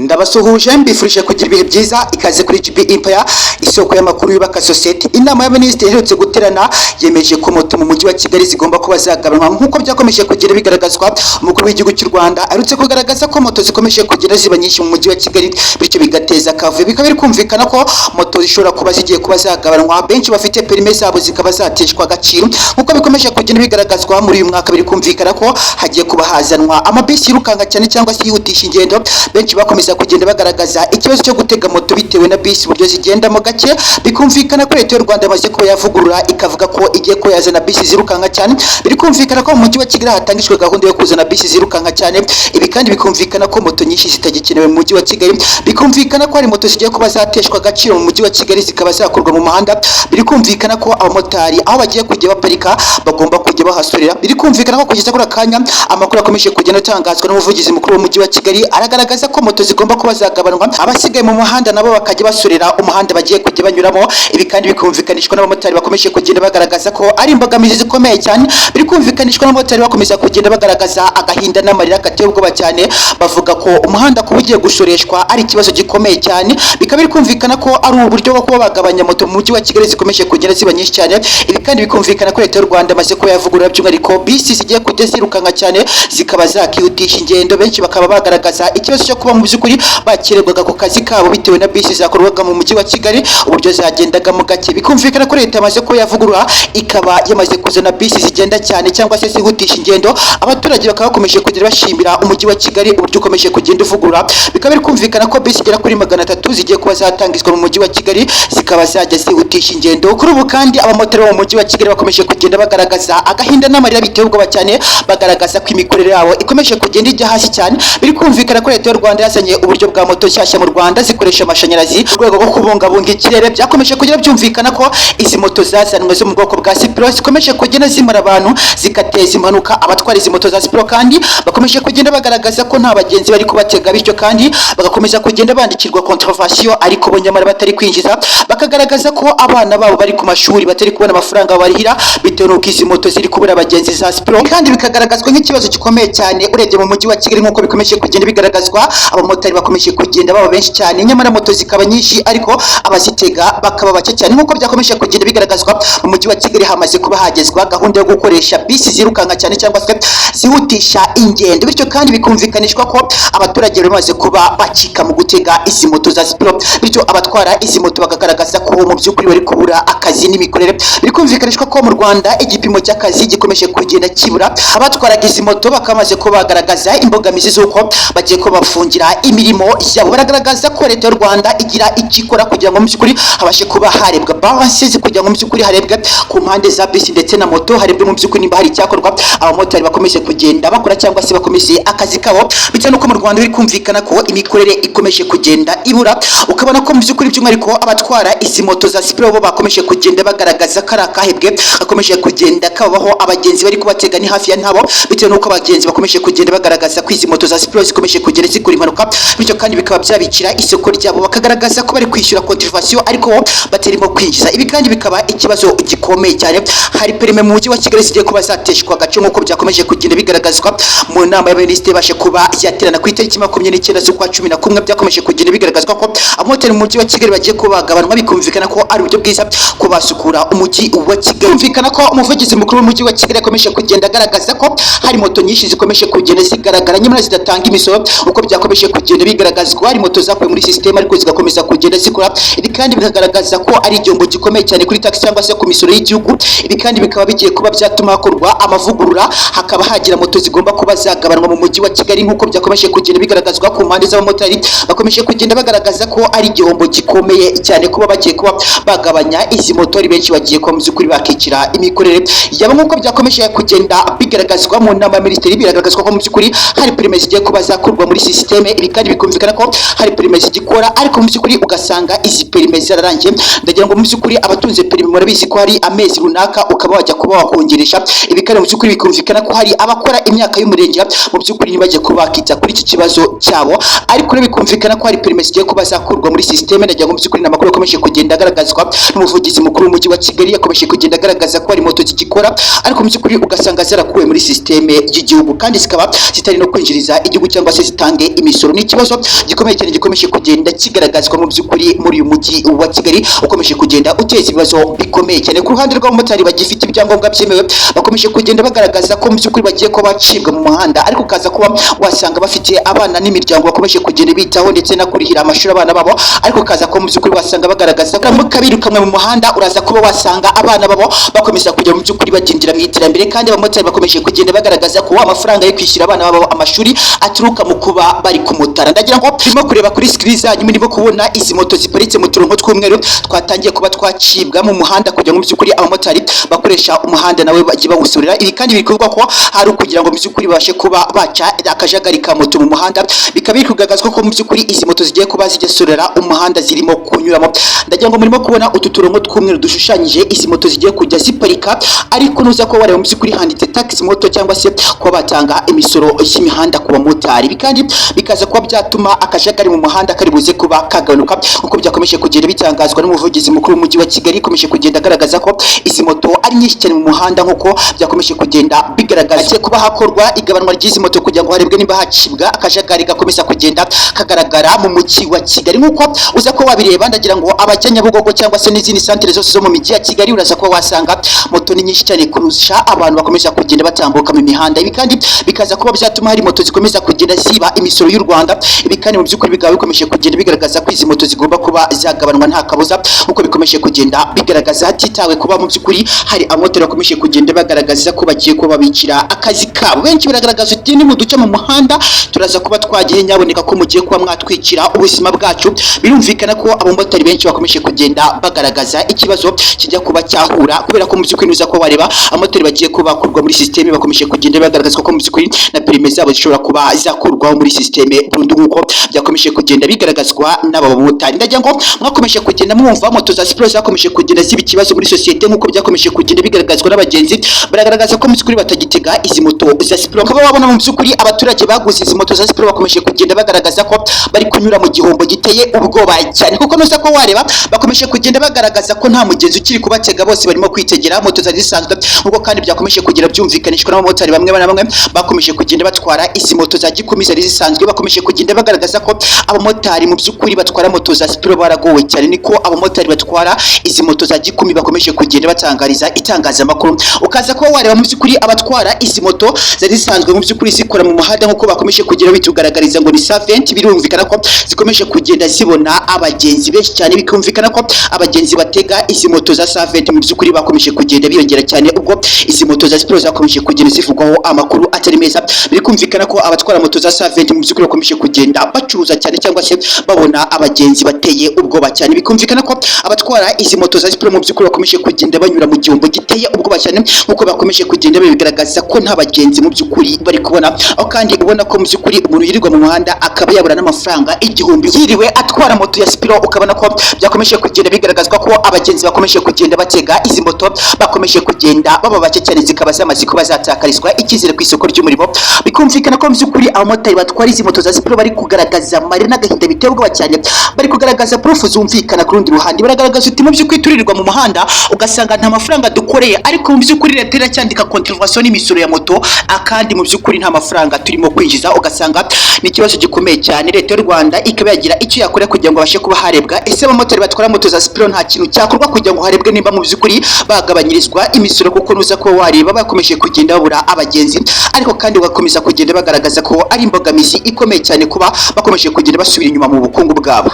Ndabasuhuje mbifurije kugira ibihe byiza ikaze kuri GB Empire isoko y'amakuru yubaka society. Inama y'Abaminisitiri iherutse guterana yemeje ko moto mu mujyi wa Kigali zigomba kuba zagabanwa nk'uko byakomeje kugira bigaragazwa. Umukuru w'igihugu cy'u Rwanda arutse kugaragaza ko moto zikomeje kugira ziba nyinshi mu mujyi wa Kigali, bityo bigateza akavuyo. Bikaba biri kumvikana ko moto zishobora kuba zigiye kuba zagabanwa, benshi bafite perime zabo zikaba zateshwa agaciro nk'uko bikomeje kugira bigaragazwa. Muri uyu mwaka biri kumvikana ko hagiye kuba hazanwa amabisi yirukanka cyane cyangwa se yihutisha ingendo. Benshi bakomeza kugenda bagaragaza ikibazo cyo gutega moto bitewe na bisi uburyo zigenda mu gace. Bikumvikana ko leta y'u Rwanda yamaze kuba yavugurura ikavuga ko igiye ko yazana bisi zirukanka cyane. Biri kumvikana ko mu mujyi wa Kigali hatangijwe gahunda yo kuzana bisi zirukanka cyane. Ibi kandi bikumvikana ko moto nyinshi zitagikenewe mu mujyi wa Kigali. Bikumvikana ko hari moto zigiye kuba zateshwa agaciro mu mujyi wa Kigali zikaba zakurwa mu muhanda. Biri kumvikana ko abamotari aho bagiye kujya baparika bagomba kujya bahasorera. Biri kumvikana ko kugeza kuri akanya amakuru akomeje kugenda atangazwa n'umuvugizi mukuru w'umujyi wa Kigali aragaragaza ko moto zigomba kuba zagabanwa, abasigaye mu muhanda nabo bakajya basorera umuhanda bagiye kujya banyuramo. Ibi kandi bikumvikanishwa n'abamotari bakomeje kugenda bagaragaza ko ari imbogamizi zikomeye cyane. Biri kumvikanishwa n'abamotari bakomeza kugenda bagaragaza agahinda n'amarira gateye ubwoba cyane, bavuga ko umuhanda kuba ugiye gusoreshwa ari ikibazo gikomeye cyane. Bikaba biri kumvikana ko ari uburyo bwo kuba bagabanya moto mu mujyi wa Kigali zikomeje kugenda ziba nyinshi cyane. Ibi kandi bikumvikana ko leta y'u Rwanda maze ko yavugurura by'umwihariko bisi zigiye kujya zirukanka cyane zikaba zakihutisha ingendo. Benshi bakaba bagaragaza ikibazo cyo kuba mu by'ukuri bakererwaga ku kazi kabo bitewe na bisi zakorwaga mu mujyi wa Kigali uburyo zagendaga mu gake. Bikumvikana ko leta yamaze ko yavugurura ikaba yamaze kuzana bisi zigenda cyane cyangwa se zihutisha ingendo. Abaturage bakaba bakomeje kugira bashimira umujyi wa Kigali uburyo ukomeje kugenda uvugurura. Bikaba biri kumvikana ko bisi igera kuri 300 zigiye kuba zatangizwa mu mujyi wa Kigali zikaba zajya zihutisha ingendo. Kuri ubu kandi abamotari bo mu mujyi wa Kigali bakomeje kugenda bagaragaza agahinda n'amarira biteye ubwoba cyane, bagaragaza ko imikorere yabo ikomeje kugenda ijya hasi cyane. Biri kumvikana ko leta y'u Rwanda yazanye uburyo bwa moto nshyashya mu Rwanda zikoresha amashanyarazi mu rwego rwo kubungabunga ikirere. Byakomeje kugira byumvikana ko izi moto zazanwe zo mu bwoko bwa Sipiro zikomeje kugenda zimara abantu zikateza impanuka. Abatwara izi moto za Sipiro kandi bakomeje kugenda bagaragaza ko nta bagenzi bari kubatega, bityo kandi bagakomeza kugenda bandikirwa contravention ariko bo nyamara batari kwinjiza. Bakagaragaza ko abana babo bari ku mashuri batari kubona amafaranga barihira bitewe n'uko izi moto ziri kubura abagenzi za Sipiro, kandi bikagaragazwa nk'ikibazo gikomeye cyane urebye mu mujyi wa Kigali nk'uko bikomeje kugenda bigaragazwa. Abamotari bakomeje kugenda baba benshi cyane, nyamara moto zikaba nyinshi ariko abazitega bakaba bake cyane. Nk'uko byakomeje kugenda bigaragazwa mu mujyi wa Kigali hamaze kuba hagezwa gahunda yo gukoresha bisi zirukanka cyane cyangwa se zihutisha ingendo, bityo kandi bikumvikanishwa ko abaturage bamaze kuba bacika mu gutega izi moto za Sipiro, bityo abatwara izi moto bakagaragaza ko mu by'ukuri bari kubura akazi n'imikorere. Bikumvikanishwa ko mu Rwanda igipimo cy'akazi gikomeje kugenda kibura. Abatwaraga izi moto bakamaze ko bagaragaza imbogamizi z'uko bagiye ko bafungira imirimo yabo. Baragaragaza ko leta y'u Rwanda igira ikikora kugira ngo mu by'ukuri habashe kuba harebwa balances, kugira ngo mu by'ukuri harebwe ku mpande za bisi ndetse na moto, harebwe mu by'ukuri nimba hari icyakorwa. Abamotari bakomeje kugenda bakora cyangwa se bakomeje akazi kabo, bityo nuko mu Rwanda biri kumvikana ko imikorere ikomeje kugenda ibura. Ukabona ko mu by'ukuri by'umwihariko abatwara izi moto za Sipiro bo bakomeje kugenda bagaragaza ko ari akahebwe gakomeje kugenda kabaho, abagenzi bari kubatega ni hafi ya ntabo, bityo nuko abagenzi bakomeje kugenda bagaragaza ko izi moto za Sipiro zikomeje kugenda zikora impanuka, bityo kandi bikaba byabikira isoko ryabo. Bakagaragaza ko bari kwishyura contravention ariko batarimo kwinjiza. Ibi kandi bikaba ikibazo gikomeye cyane. Hari perime mu mujyi wa Kigali zigiye kuba zateshwa agace nk'uko byakomeje kugenda bigaragazwa mu nama y'Abaminisitiri bashe kuba yaterana ku itariki 29 z'ukwa 11. Byakomeje kugenda bigaragazwa ko abamotari mu mujyi wa Kigali bagiye kubagabanwa. Bikumvikana ko ari uburyo bwiza kubasukura umujyi wa Kigali. Bikumvikana ko umuvugizi mukuru w'umujyi wa Kigali yakomeje kugenda agaragaza ko hari moto nyinshi zikomeje kugenda zigaragara nyamara zidatanga imisoro uko byakomeje kugenda bigaragazwa. Hari moto zakuwe muri system ariko zigakomeza kugenda zikora. Ibi kandi bikagaragaza ko ari igihombo gikomeye cyane kuri tax cyangwa se ku misoro y'igihugu. Ibi kandi bikaba bigiye kuba byatuma hakorwa amavugurura, hakaba hagira moto zigomba kuba zagabanwa mu mujyi wa Kigali nk'uko byakomeje kugenda bigaragazwa ku mpande z'abamotari. Bakomeje kugenda bagaragaza ko ari igihombo gikomeye cyane kuba bagiye kuba bagabanya izi moto. Ari benshi bagiye kuba mu by'ukuri bakikira imikorere yabo nk'uko byakomeje kugenda bigaragazwa mu nama y'Abaminisitiri. Biragaragazwa ko mu by'ukuri hari perime zigiye kuba zakurwa muri systeme. Ibi kandi bikumvikana ko hari perime zigikora ariko mu by'ukuri ugasanga izi perime zararangiye. Ndagira ngo mu by'ukuri abatunze perime murabizi ko hari amezi runaka ukaba wajya kuba wakongeresha. Ibi kandi mu by'ukuri bikumvikana ko hari abakora imyaka y'umurenge mu by'ukuri ntibajye kuba bakita kuri iki kibazo cyabo, ariko bikumvikana ko hari perime zigiye kuba zakurwa muri systeme. Ndagira ngo mu by'ukuri n'amakuru akomeje kugenda agaragazwa n'umuvugizi mukuru w'umujyi wa Kigali yakomeje kugenda agaragaza ko hari moto zigikora ariko mu by'ukuri ugasanga zarakuwe muri systeme y'igihugu kandi zikaba zitari no kwinjiriza igihugu cyangwa se zitange imisoro. Ni ikibazo gikomeye cyane gikomeje kugenda kigaragazwa mu by'ukuri muri uyu mujyi wa Kigali ukomeje kugenda uteza ibibazo bikomeye cyane. Ku ruhande rw'abamotari bagifite ibyangombwa byemewe bakomeje kugenda bagaragaza ko mu by'ukuri bagiye ko bacibwa mu muhanda, ariko kaza kuba wasanga bafite abana n'imiryango bakomeje kugenda bitaho ndetse no kurihira amashuri abana babo, ariko kaza ko mu by'ukuri wasanga bagaragaza ko mukabirukanwe mu muhanda uraza kuba wasanga abana babo bakomeza kujya mu by'ukuri badindira mu iterambere, kandi abamotari bakomeje kugenda bagaragaza ko amafaranga yo kwishyura abana babo amashuri aturuka mu kuba bari kumutara. Ndagira ngo turimo kureba kuri screen zanyu murimo kubona izi moto ziparitse mu turongo tw'umweru twatangiye kuba twacibwa mu muhanda kugira ngo mu by'ukuri abamotari bakoresha umuhanda nawe bagiye bawusurira. Ibi kandi biri kuvuga ko hari ukugira ngo mu by'ukuri babashe kuba baca akajagari ka moto mu muhanda, bikaba biri kugaragazwa ko mu by'ukuri izi moto zigiye kuba zigesurira umuhanda zirimo kunyuramo. Ndagira ngo murimo kubona utu turongo tw'umweru dushushanyije izi moto zigiye kujya ziparika, ariko nuza ko wareba mu by'ukuri handitse tax moto cyangwa se ko batanga imisoro y'imihanda ku bamotari. Ibi kandi bikaza kuba byatuma akajagari mu muhanda kari buze kuba kagabanuka, uko byakomeje kugenda bitangazwa n'umuvugizi mukuru w'umujyi wa Kigali. Ikomeje kugenda agaragaza ko izi moto ari nyinshi cyane mu muhanda, nk'uko byakomeje kugenda bigaragaza kuba hakorwa igabanwa ry'izi moto kugira ngo harebwe niba hacibwa akajagari gakomeza kugenda kagaragara mu mujyi wa Kigali. Nk'uko uza ko wabireba, ndagira ngo abajya Nyabugogo cyangwa se n'izindi santere zose zo mu mijyi ya Kigali uraza ko wasanga moto ni nyinshi cyane kurusha abantu bakomeza kugenda batambuka mu mihanda. Ibi kandi bikaza kuba byatuma hari moto zikomeza kugenda ziba imisoro y'u Rwanda. Ibi kandi mu by'ukuri bikaba bikomeje kugenda bigaragaza ko izi moto zigomba kuba zagabanwa nta kabuza, nk'uko bikomeje kugenda bigaragaza hatitawe kuba mu by'ukuri hari abamotari bakomeje kugenda bagaragaza ko bagiye kuba babicira akazi kabo. Benshi baragaragaza uti ni mu duce mu muhanda turaza kuba twagiye nyaboneka ko mugiye kuba mwatwikira ubuzima bwacu. Birumvikana ko abamotari benshi bakomeje kugenda bagaragaza ikibazo kijya kuba cyahura, kubera ko mu by'ukuri nuza ko wareba abamotari bagiye kuba bakurwa muri systeme, bakomeje kugenda bagaragaza ko mu by'ukuri na perime zabo zishobora kuba zakurwaho muri systeme burundu, nk'uko byakomeje kugenda bigaragazwa n'aba bamotari. Ndagira ngo mwakomeje kugenda mwumva moto za Sipiro zakomeje kugenda ziba ikibazo muri societe, nk'uko byakomeje kugenda bigaragazwa n'abagenzi. Baragaragaza ko mu by'ukuri batagitega izi moto za Sipiro. Kaba wabona mu by'ukuri abaturage baguze izi moto za Sipiro bakomeje kugenda bagaragaza ko bari kunyura mu gihombo giteye ubwoba cyane, kuko nusa ko wareba bakomeje kugenda bagaragaza ko nta mugenzi ukiri kubatega, bose barimo kwitegera moto zari zisanzwe. Nk'uko kandi byakomeje kugira byumvikanishwa n'abamotari bamwe na bamwe bakomeje kugenda batwara izi moto za Gikumi zari zisanzwe, bakomeje kugenda bagaragaza ko abamotari mu by'ukuri batwara moto za Sipiro baragowe cyane. Niko abamotari batwara izi moto za Gikumi bakomeje kugenda batangariza itangazamakuru. Ukaza ko wareba mu by'ukuri abatwara izi moto zari zisanzwe mu by'ukuri zikora mu muhanda, nk'uko bakomeje kugira bitugaragariza ngo ni Savent. Birumvikana ko zikomeje kugenda zibona abagenzi benshi cyane, bikumvikana ko abagenzi batega izi moto za Savent mu by'ukuri bakomeje kugenda biyongera cyane, ubwo izi moto za Sipiro zakomeje kugenda zivugwaho amakuru atari meza. Birikumvikana ko abatwara moto za Savent mu by'ukuri bakomeje kugenda bacuruza cyane cyangwa se babona abagenzi bateye ubwoba cyane. Bikumvikana ko abatwara izi moto za Sipiro mu by'ukuri bakomeje kugenda banyura mu gihombo giteye ubwoba cyane, nk'uko bakomeje kugenda bigaragaza ko nta bagenzi mu by'ukuri bari kubona. Aho kandi ubona ko mu by'ukuri umuntu yirirwa mu muhanda akaba yabura n'amafaranga igihumbi yiriwe atwara moto ya Sipiro. Ukabona ko byakomeje kugenda bigaragazwa ko abagenzi bakomeje kugenda batega izi moto bakomeje kugenda baba bake cyane, zikaba zamaze kuba zatakarizwa icyizere ku isoko ry'umurimo. Bikumvikana ko mu by'ukuri abamotari batwara izi moto za Sipiro bari kugaragaza amarira n'agahinda biteye ubwoba cyane, bari kugaragaza proof zumvikana. Ku rundi ruhande baragaragaza uti mu by'ukuri turirirwa mu muhanda ugasanga nta mafaranga dukoreye, ariko mu by'ukuri leta iracyandika contravention n'imisoro ya moto, akandi mu by'ukuri nta mafaranga turimo kwinjiza. Ugasanga ni ikibazo gikomeye cyane. Leta y'u Rwanda ikaba yagira icyo yakora kugira ngo babashe kuba harebwa ese abamotari batwara moto za Sipiro nta kintu cyakorwa kugira ngo harebwe nimba mu by'ukuri bagabanyirizwa imisoro, kuko nuza ko wareba bakomeje kugenda babura abagenzi, ariko kandi bakomeza kugenda bagaragaza ko ari imbogamizi ikomeye cyane kuba bakomeje kugenda basubira inyuma mu bukungu bwabo.